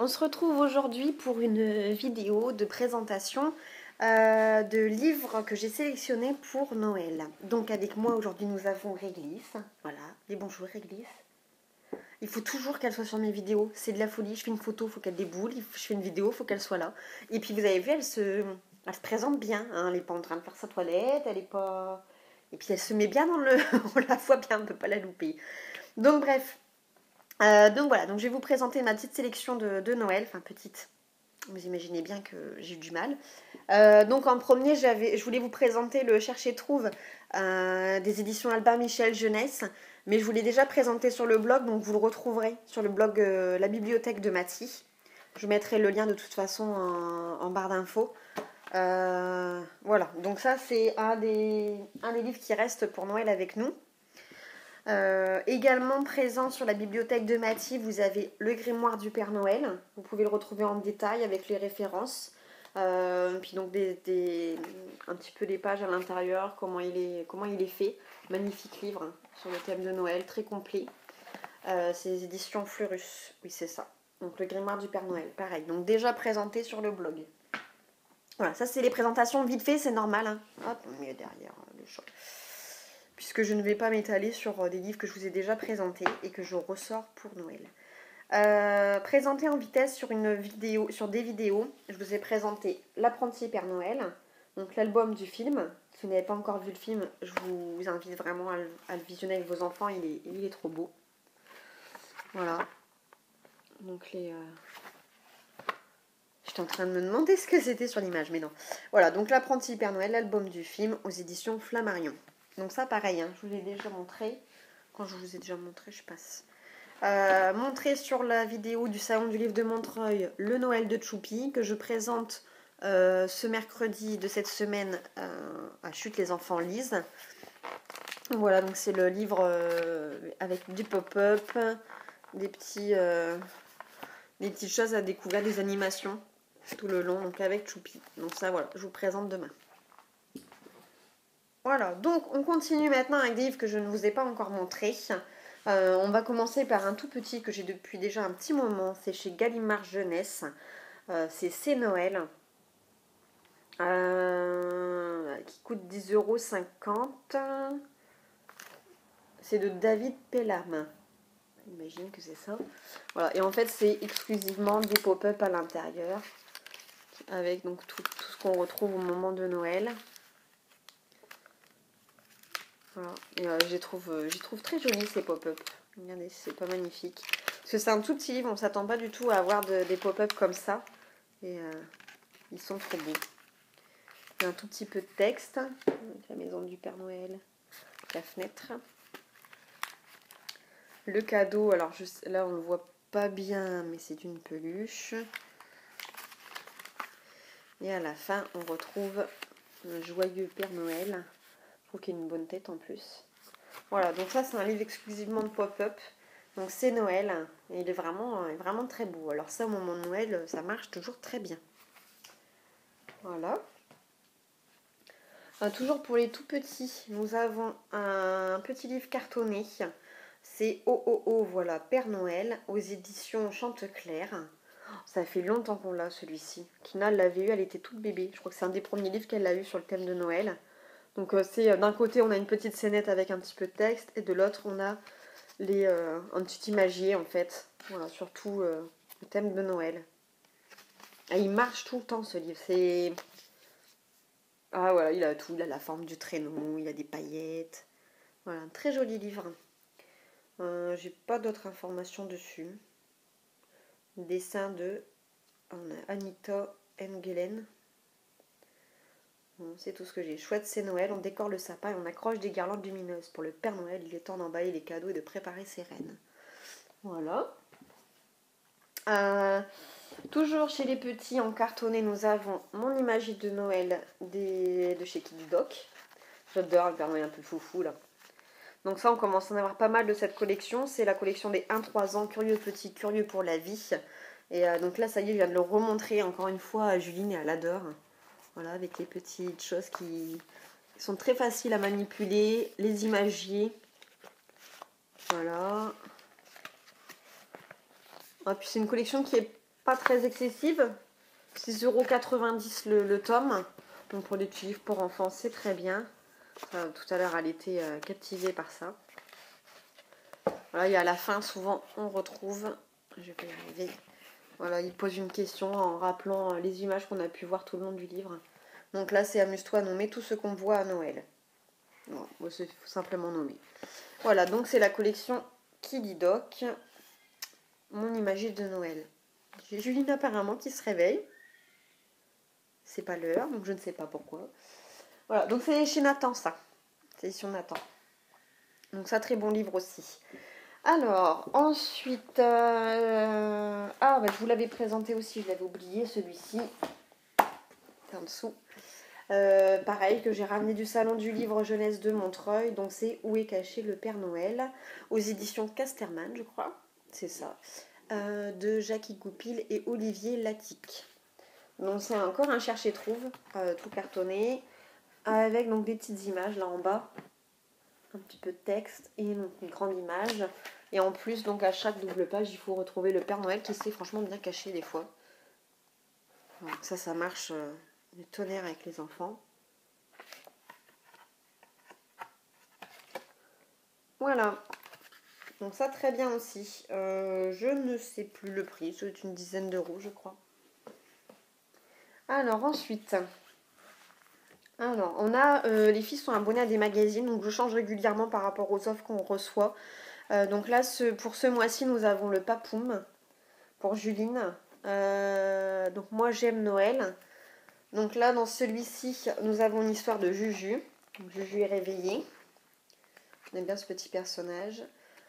On se retrouve aujourd'hui pour une vidéo de présentation de livres que j'ai sélectionnés pour Noël. Donc avec moi aujourd'hui nous avons Réglisse. Voilà, dis bonjour Réglisse. Il faut toujours qu'elle soit sur mes vidéos, c'est de la folie. Je fais une photo, il faut qu'elle déboule, je fais une vidéo, il faut qu'elle soit là. Et puis vous avez vu, elle se présente bien, hein. Elle n'est pas en train de faire sa toilette, elle est pas... Et puis elle se met bien dans le... On la voit bien, on ne peut pas la louper. Donc bref, donc voilà, donc je vais vous présenter ma petite sélection de Noël, enfin petite, vous imaginez bien que j'ai eu du mal. Donc en premier, je voulais vous présenter le Cherche Trouve des éditions Albin Michel Jeunesse, mais je vous l'ai déjà présenté sur le blog, donc vous le retrouverez sur le blog La Bibliothèque de Mathie. Je mettrai le lien de toute façon en barre d'infos. Voilà, donc ça c'est un des livres qui reste pour Noël avec nous. Également présent sur la bibliothèque de Mathie, vous avez le grimoire du Père Noël. Vous pouvez le retrouver en détail avec les références. Puis donc un petit peu des pages à l'intérieur, comment il est fait. Magnifique livre hein, sur le thème de Noël, très complet. C'est les éditions Fleurus, oui c'est ça. Donc le grimoire du Père Noël, pareil. Donc déjà présenté sur le blog. Voilà, ça c'est les présentations vite fait, c'est normal. Hein. Hop, on met derrière le choc. Puisque je ne vais pas m'étaler sur des livres que je vous ai déjà présentés et que je ressors pour Noël. Présenté en vitesse sur des vidéos, je vous ai présenté L'apprenti Père Noël, donc l'album du film. Si vous n'avez pas encore vu le film, je vous invite vraiment à le visionner avec vos enfants, il est trop beau. Voilà. Donc J'étais en train de me demander ce que c'était sur l'image, mais non. Voilà, donc L'apprenti Père Noël, l'album du film aux éditions Flammarion. Donc ça pareil, hein, je vous l'ai déjà montré. Quand je vous ai déjà montré, je passe. Montré sur la vidéo du Salon du Livre de Montreuil, le Noël de Choupi, que je présente ce mercredi de cette semaine à Chute les enfants lisent. Voilà, donc c'est le livre avec du pop-up, des petites choses à découvrir, des animations tout le long, donc avec Choupi. Donc ça, voilà, je vous présente demain. Voilà, donc on continue maintenant avec des livres que je ne vous ai pas encore montrés. On va commencer par un tout petit que j'ai depuis déjà un petit moment. C'est chez Gallimard Jeunesse. C'est Noël. Qui coûte 10,50 €. C'est de David Pellam. J'imagine que c'est ça. Voilà, et en fait c'est exclusivement des pop-up à l'intérieur. Avec donc tout ce qu'on retrouve au moment de Noël. Voilà. Et j'y trouve très joli ces pop-up. Regardez, c'est pas magnifique. Parce que c'est un tout petit livre, on s'attend pas du tout à avoir des pop-up comme ça. Et ils sont trop beaux. Il y a un tout petit peu de texte. La maison du Père Noël. La fenêtre. Le cadeau, alors là on le voit pas bien, mais c'est une peluche. Et à la fin, on retrouve un joyeux Père Noël. Je trouve qu'il a une bonne tête en plus. Voilà, donc ça c'est un livre exclusivement de pop-up. Donc c'est Noël et il est vraiment très beau. Alors ça au moment de Noël, ça marche toujours très bien. Voilà. Toujours pour les tout petits, nous avons un petit livre cartonné. C'est Oh Oh Oh, voilà, Père Noël aux éditions Chanteclair. Ça fait longtemps qu'on l'a celui-ci. Kina l'avait eu, elle était toute bébé. Je crois que c'est un des premiers livres qu'elle a eu sur le thème de Noël. Donc c'est d'un côté on a une petite scénette avec un petit peu de texte et de l'autre on a un petit imagier en fait. Voilà, surtout le thème de Noël. Et il marche tout le temps ce livre. Ah voilà, il a tout, il a la forme du traîneau, il a des paillettes. Voilà, un très joli livre. J'ai pas d'autres informations dessus. Dessin de Anita Engelen. Bon, c'est tout ce que j'ai. Chouette, c'est Noël, on décore le sapin et on accroche des guirlandes lumineuses. Pour le Père Noël, il est temps d'emballer les cadeaux et de préparer ses rennes. Voilà. Toujours chez les petits en cartonné, nous avons Mon imagie de Noël de chez Kids Doc. J'adore le Père Noël un peu foufou là. Donc ça, on commence à en avoir pas mal de cette collection. C'est la collection des 1-3 ans, curieux petit, curieux pour la vie. Et donc là, ça y est, je viens de le remontrer encore une fois à Juline et elle adore. Voilà, avec les petites choses qui sont très faciles à manipuler, les imagiers. Voilà. Ah, puis c'est une collection qui est pas très excessive. 6,90 € le tome. Donc pour les petits livres pour enfants, c'est très bien. Tout à l'heure, elle était captivée par ça. Voilà, et à la fin, souvent, on retrouve... Je vais y arriver. Voilà, il pose une question en rappelant les images qu'on a pu voir tout le long du livre. Donc là, c'est amuse-toi à nommer tout ce qu'on voit à Noël. Bon, c'est simplement nommer. Voilà, donc c'est la collection Kilidoc, mon imagier de Noël. J'ai Juline apparemment qui se réveille. C'est pas l'heure, donc je ne sais pas pourquoi. Voilà, donc c'est chez Nathan ça. C'est chez Nathan. Donc ça, très bon livre aussi. Alors, ensuite... Ah, bah, je vous l'avais présenté aussi, je l'avais oublié, celui-ci. C'est en dessous. Pareil, que j'ai ramené du salon du livre jeunesse de Montreuil. Donc c'est Où est caché le Père Noël, aux éditions Casterman, je crois. C'est ça. De Jackie Goupil et Olivier Latic. Donc c'est encore un cherche-et-trouve, tout cartonné, avec donc des petites images là en bas, un petit peu de texte et donc une grande image. Et en plus, donc à chaque double page, il faut retrouver le Père Noël qui s'est franchement bien caché des fois. Donc ça marche du tonnerre avec les enfants. Voilà. Donc ça, très bien aussi. Je ne sais plus le prix, c'est une dizaine d'euros, je crois. Alors ensuite... Alors, on a, les filles sont abonnées à des magazines, donc je change régulièrement par rapport aux offres qu'on reçoit. Donc là, pour ce mois-ci, nous avons le Papoum pour Juline. Donc moi, j'aime Noël. Donc là, dans celui-ci, nous avons une histoire de Juju. Donc, Juju est réveillée. On aime bien ce petit personnage.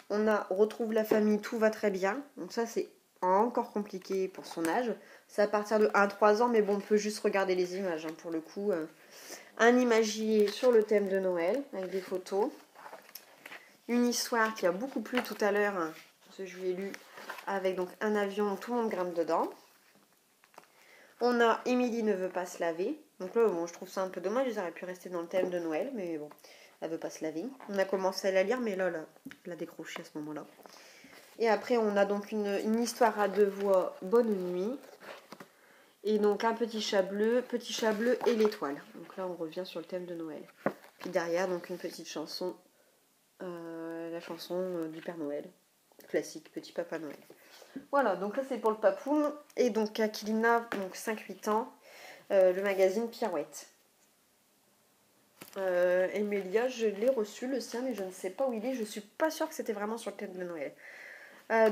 On retrouve la famille, tout va très bien. Donc ça, c'est encore compliqué pour son âge. C'est à partir de 1-3 ans, mais bon, on peut juste regarder les images, hein, pour le coup. Un imagier sur le thème de Noël, avec des photos. Une histoire qui a beaucoup plu tout à l'heure, hein, parce que je lui ai lu, avec donc un avion, tout le monde grimpe dedans. On a Émilie ne veut pas se laver. Donc là, bon, je trouve ça un peu dommage, ils auraient pu rester dans le thème de Noël, mais bon, elle veut pas se laver. On a commencé à la lire, mais là, elle a décroché à ce moment-là. Et après, on a donc une histoire à 2 voix, Bonne nuit. Et donc un petit chat bleu et l'étoile. Donc là, on revient sur le thème de Noël. Puis derrière, donc une petite chanson, la chanson du Père Noël. Classique, Petit Papa Noël. Voilà, donc là c'est pour le Papoum. Et donc Akilina, donc 5-8 ans, le magazine Pirouette. Emilia, je l'ai reçu le sien, mais je ne sais pas où il est. Je suis pas sûre que c'était vraiment sur le thème de Noël.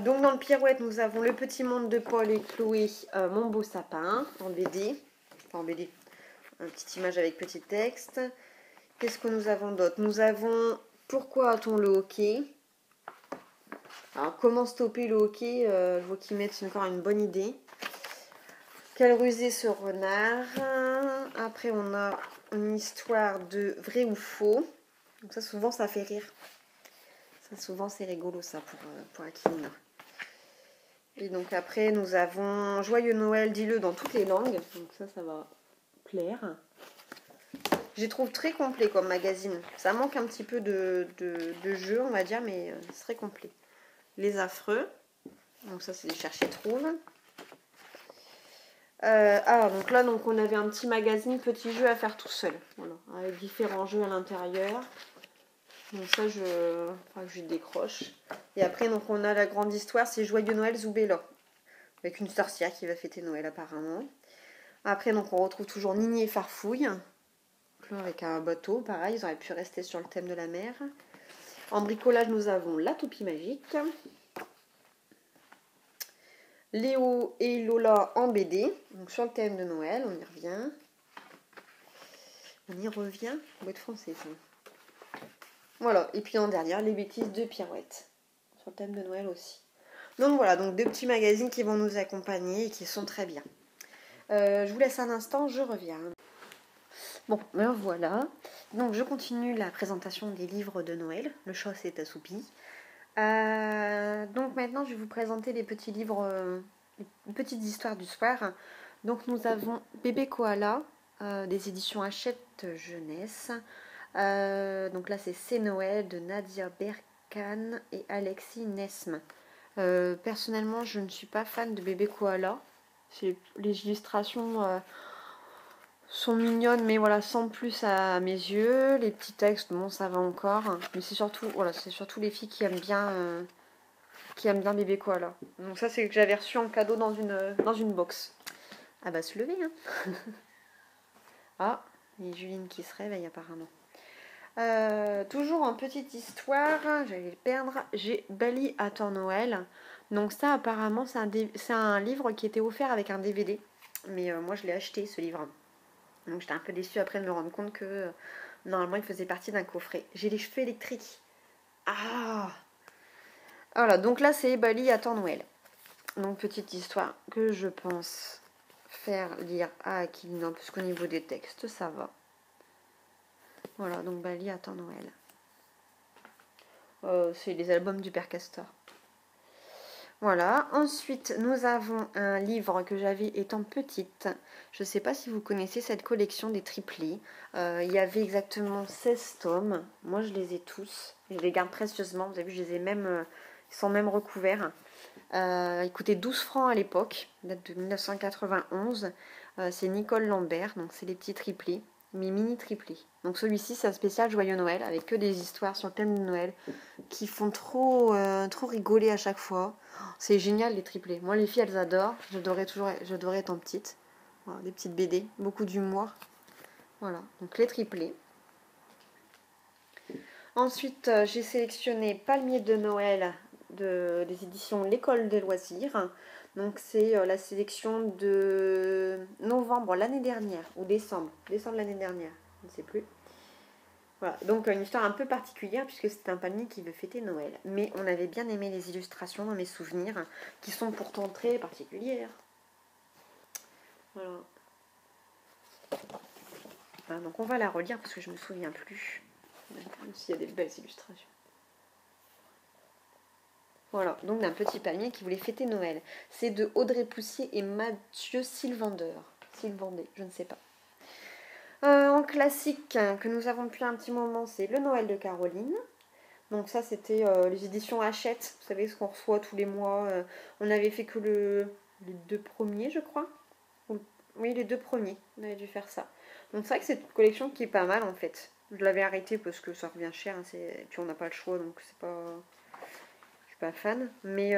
Donc dans le Pirouette, nous avons Le Petit Monde de Paul et Chloé, Mon Beau Sapin, en BD. Enfin en BD, une petite image avec petit texte. Qu'est-ce que nous avons d'autre? Nous avons Pourquoi a-t-on le hockey? Alors comment stopper le hockey? Je vois qu'ils mettent encore une bonne idée. Quel rusé ce renard? Après on a une histoire de vrai ou faux. Donc ça souvent ça fait rire. Ça souvent c'est rigolo ça pour Akilina. Et donc après nous avons Joyeux Noël, dis-le dans toutes les langues. Donc ça va plaire. Je les trouve très complet comme magazine. Ça manque un petit peu de jeu on va dire, mais c'est très complet. Les affreux. Donc ça c'est des chercher-trouve. Donc là donc on avait un petit magazine, petit jeu à faire tout seul. Voilà, avec différents jeux à l'intérieur. Donc ça je décroche. Et après donc on a la grande histoire, c'est Joyeux Noël Zoubella. Avec une sorcière qui va fêter Noël apparemment. Après donc on retrouve toujours Nini et Farfouille. Donc là, avec un bateau, pareil, ils auraient pu rester sur le thème de la mer. En bricolage nous avons La Toupie Magique. Léo et Lola en BD, donc sur le thème de Noël, on y revient. On va être français ça. Voilà, et puis en dernière, Les Bêtises de Pirouette, sur le thème de Noël aussi. Donc voilà, donc 2 petits magazines qui vont nous accompagner et qui sont très bien. Je vous laisse un instant, je reviens. Bon, ben voilà. Donc je continue la présentation des livres de Noël. Le chat s'est assoupi. Donc maintenant, je vais vous présenter les petits livres, les petites histoires du soir. Donc nous avons Bébé Koala, des éditions Hachette Jeunesse. Donc là, c'est Noël de Nadia Berkane et Alexis Nesme. Personnellement, je ne suis pas fan de Bébé Koala. Les illustrations sont mignonnes, mais voilà, sans plus à mes yeux. Les petits textes, bon, ça va encore. Mais c'est surtout, voilà, c'est surtout les filles qui aiment bien Bébé Koala. Donc ça, c'est que j'avais reçu en cadeau dans une box. Ah bah, se lever, hein. Ah, il y a Juline qui se réveille apparemment. Toujours en petite histoire, j'allais le perdre, j'ai Bali attend Noël. Donc ça apparemment c'est un livre qui était offert avec un DVD. Mais moi je l'ai acheté ce livre. Donc j'étais un peu déçue après de me rendre compte que normalement il faisait partie d'un coffret. J'ai les cheveux électriques. Ah, voilà, donc là c'est Bali attend Noël. Donc petite histoire que je pense faire lire à Aquilina, parce qu'au niveau des textes ça va. Voilà, donc Bali attend Noël. C'est les albums du Père Castor. Voilà, ensuite nous avons un livre que j'avais étant petite. Je ne sais pas si vous connaissez cette collection des triplés. Il y avait exactement 16 tomes. Moi je les ai tous. Je les garde précieusement. Vous avez vu, je les ai même, ils sont même recouverts. Ils coûtaient 12 francs à l'époque, date de 1991. C'est Nicole Lambert, donc c'est les petits triplés, mais mini triplés. Donc celui-ci c'est un spécial Joyeux Noël avec que des histoires sur le thème de Noël qui font trop rigoler à chaque fois. C'est génial les triplés. Moi les filles elles adorent. J'adorais étant petite. Voilà, des petites BD, beaucoup d'humour. Voilà, donc les triplés. Ensuite j'ai sélectionné Palmier de Noël des éditions L'École des loisirs. Donc c'est la sélection de novembre l'année dernière ou décembre l'année dernière, je ne sais plus. Voilà, donc une histoire un peu particulière puisque c'est un palmier qui veut fêter Noël. Mais on avait bien aimé les illustrations dans mes souvenirs qui sont pourtant très particulières. Voilà. Voilà, donc on va la relire parce que je me souviens plus. Même s'il y a des belles illustrations. Voilà, donc d'un petit palmier qui voulait fêter Noël. C'est de Audrey Poussier et Mathieu Sylvander. Sylvander, je ne sais pas. En classique que nous avons depuis un petit moment, c'est Le Noël de Caroline. Donc ça, c'était les éditions Hachette. Vous savez ce qu'on reçoit tous les mois. On avait fait que les 2 premiers, je crois. Oui, les 2 premiers. On avait dû faire ça. Donc c'est vrai que c'est une collection qui est pas mal en fait. Je l'avais arrêtée parce que ça revient cher. Hein, puis on n'a pas le choix, donc c'est pas... pas fan, mais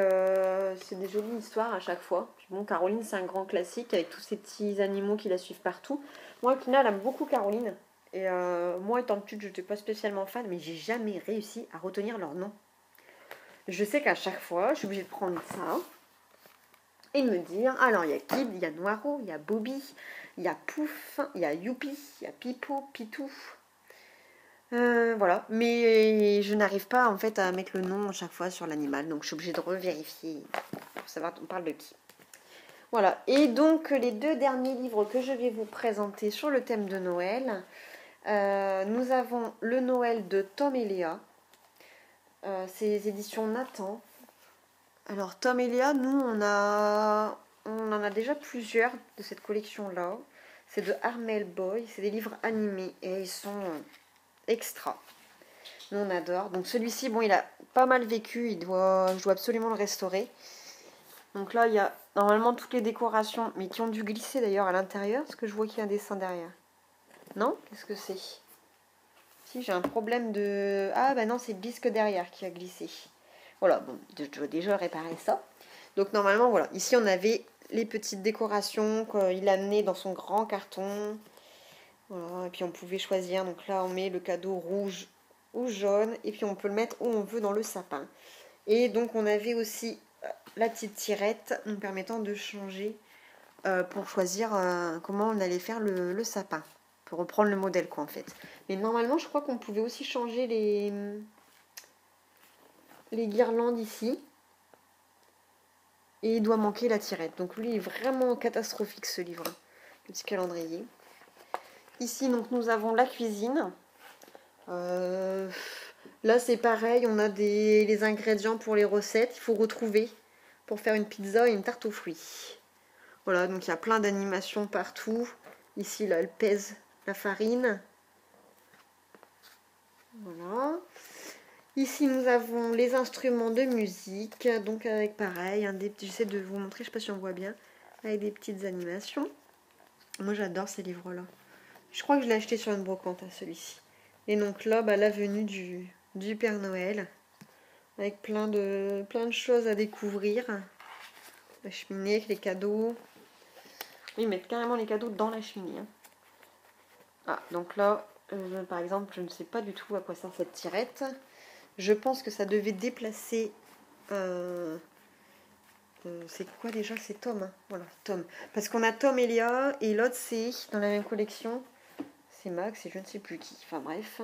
c'est des jolies histoires à chaque fois. Puis bon, Caroline, c'est un grand classique avec tous ces petits animaux qui la suivent partout. Moi, Kina, elle aime beaucoup Caroline. Et moi, étant petite, je n'étais pas spécialement fan, mais j'ai jamais réussi à retenir leur nom. Je sais qu'à chaque fois, je suis obligée de prendre ça et de me dire, alors il y a Kid, il y a Noiro, il y a Bobby, il y a Pouf, il y a Youpi, il y a Pipo, Pitou. Voilà, mais je n'arrive pas en fait à mettre le nom à chaque fois sur l'animal, donc je suis obligée de revérifier pour savoir on parle de qui. Voilà, et donc les 2 derniers livres que je vais vous présenter sur le thème de Noël, nous avons Le Noël de Tom et Léa, c'est les éditions Nathan. Alors Tom et Léa, nous on en a déjà plusieurs de cette collection-là. C'est de Armel Boy, c'est des livres animés et ils sont extra. Nous on adore. Donc celui-ci, bon, il a pas mal vécu, je dois absolument le restaurer. Donc là, il y a normalement toutes les décorations, mais qui ont dû glisser d'ailleurs à l'intérieur, parce que je vois qu'il y a un dessin derrière. Non? Qu'est-ce que c'est? Si, j'ai un problème de... Ah bah non, c'est le disque derrière qui a glissé. Voilà, bon, je dois déjà réparer ça. Donc normalement, voilà, ici on avait les petites décorations qu'il a amenées dans son grand carton. Voilà, et puis on pouvait choisir, donc là on met le cadeau rouge ou jaune, et puis on peut le mettre où on veut dans le sapin. Et donc on avait aussi la petite tirette nous permettant de changer pour choisir comment on allait faire le sapin. Pour reprendre le modèle quoi en fait. Mais normalement je crois qu'on pouvait aussi changer les guirlandes ici. Et il doit manquer la tirette. Donc lui il est vraiment catastrophique ce livre. Le petit calendrier. Ici donc nous avons la cuisine. Là c'est pareil, on a les ingrédients pour les recettes. Il faut retrouver pour faire une pizza et une tarte aux fruits. Voilà, donc il y a plein d'animations partout. Ici là elle pèse la farine. Voilà. Ici nous avons les instruments de musique. Donc avec pareil, j'essaie de vous montrer, je sais pas si on voit bien. avec des petites animations. Moi j'adore ces livres-là. Je crois que je l'ai acheté sur une brocante, celui-ci. Et donc là, la venue du Père Noël. Avec plein de choses à découvrir. La cheminée avec les cadeaux. Ils mettent carrément les cadeaux dans la cheminée. Hein. Ah, donc là, par exemple, je ne sais pas du tout à quoi sert cette tirette. Je pense que ça devait déplacer... c'est quoi déjà? C'est Tom. Hein. Voilà, Tom. Parce qu'on a Tom et Léa, et l'autre c'est, dans la même collection, c'est Max et je ne sais plus qui. Enfin bref.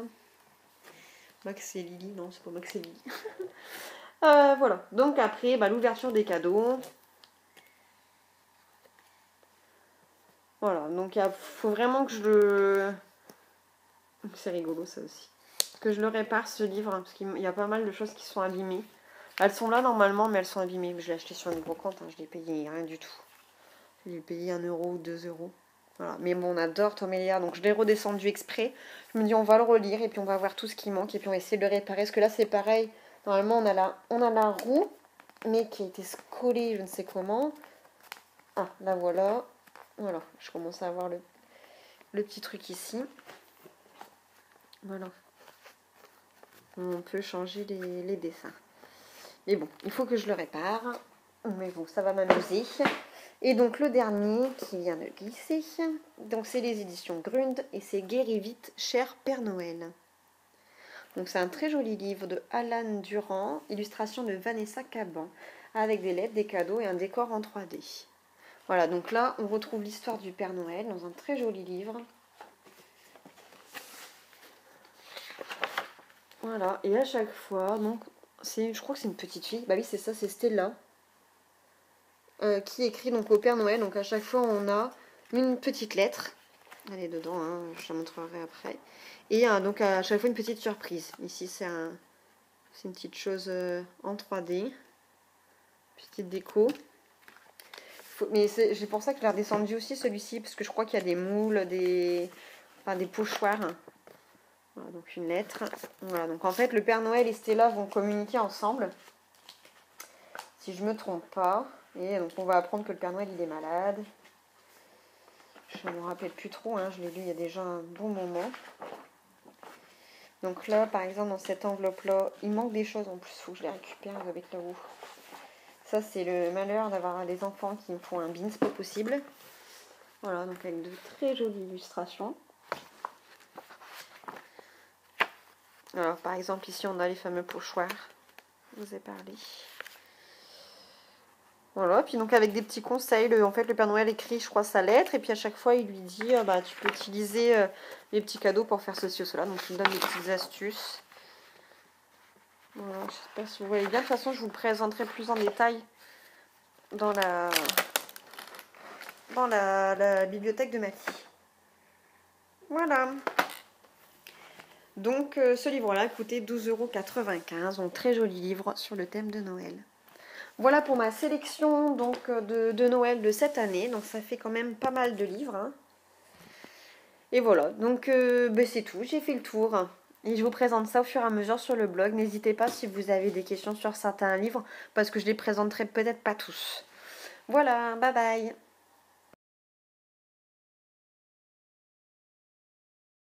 Max et Lily, non, c'est pas Max et Lily. Voilà, donc après, l'ouverture des cadeaux. Voilà, donc il faut vraiment que je le... C'est rigolo ça aussi. Que je le répare ce livre, hein, parce qu'il y a pas mal de choses qui sont abîmées. Elles sont là normalement, mais elles sont abîmées. Je l'ai acheté sur une brocante, hein, je l'ai payé rien du tout. Je l'ai payé 1 euro ou 2 euros. Voilà. Mais bon, on adore Tom et Léa, donc je l'ai redescendu exprès. Je me dis, on va le relire et puis on va voir tout ce qui manque et puis on va essayer de le réparer. Parce que là, c'est pareil. Normalement, on a la roue, mais qui a été collée, je ne sais comment. Ah, là voilà. Voilà, je commence à avoir le petit truc ici. Voilà. On peut changer les dessins. Mais bon, il faut que je le répare. Mais bon, ça va m'amuser. Et donc le dernier qui vient de glisser, donc c'est les éditions Grund et c'est Guéris vite, cher Père Noël. Donc c'est un très joli livre de Alan Durand, illustration de Vanessa Caban, avec des lettres, des cadeaux et un décor en 3D. Voilà, donc là on retrouve l'histoire du Père Noël dans un très joli livre. Voilà, et à chaque fois, donc je crois que c'est une petite fille, bah oui c'est ça, c'est Stella. Qui écrit donc au Père Noël. Donc à chaque fois on a une petite lettre. Elle est dedans, hein, je la montrerai après. Et donc à chaque fois une petite surprise. Ici c'est une petite chose en 3D. Petite déco. Mais c'est pour ça que je l'ai redescendu aussi celui-ci. Parce que je crois qu'il y a des moules, des pochoirs. Voilà, donc une lettre. Voilà, donc en fait le Père Noël et Stella vont communiquer ensemble. Si je me trompe pas. Et donc on va apprendre que le Père Noël il est malade. Je ne me rappelle plus trop, hein, je l'ai lu il y a déjà un bon moment. Donc là, par exemple, dans cette enveloppe-là, il manque des choses en plus, il faut que je les récupère avec la roue. Ça, c'est le malheur d'avoir des enfants qui me font un bin, c'est pas possible. Voilà, donc avec de très jolies illustrations. Alors, par exemple, ici, on a les fameux pochoirs. Je vous ai parlé. Voilà, puis donc avec des petits conseils, en fait le Père Noël écrit je crois sa lettre et puis à chaque fois il lui dit tu peux utiliser les petits cadeaux pour faire ceci ou cela, donc il me donne des petites astuces. Voilà, je sais pas si vous voyez bien, de toute façon je vous le présenterai plus en détail dans la bibliothèque de Mathie. Voilà. Donc ce livre-là coûtait 12,95 €, donc très joli livre sur le thème de Noël. Voilà pour ma sélection donc de Noël de cette année. Donc ça fait quand même pas mal de livres. Hein. Et voilà, donc c'est tout. J'ai fait le tour. Et je vous présente ça au fur et à mesure sur le blog. N'hésitez pas si vous avez des questions sur certains livres. Parce que je les présenterai peut-être pas tous. Voilà, bye bye.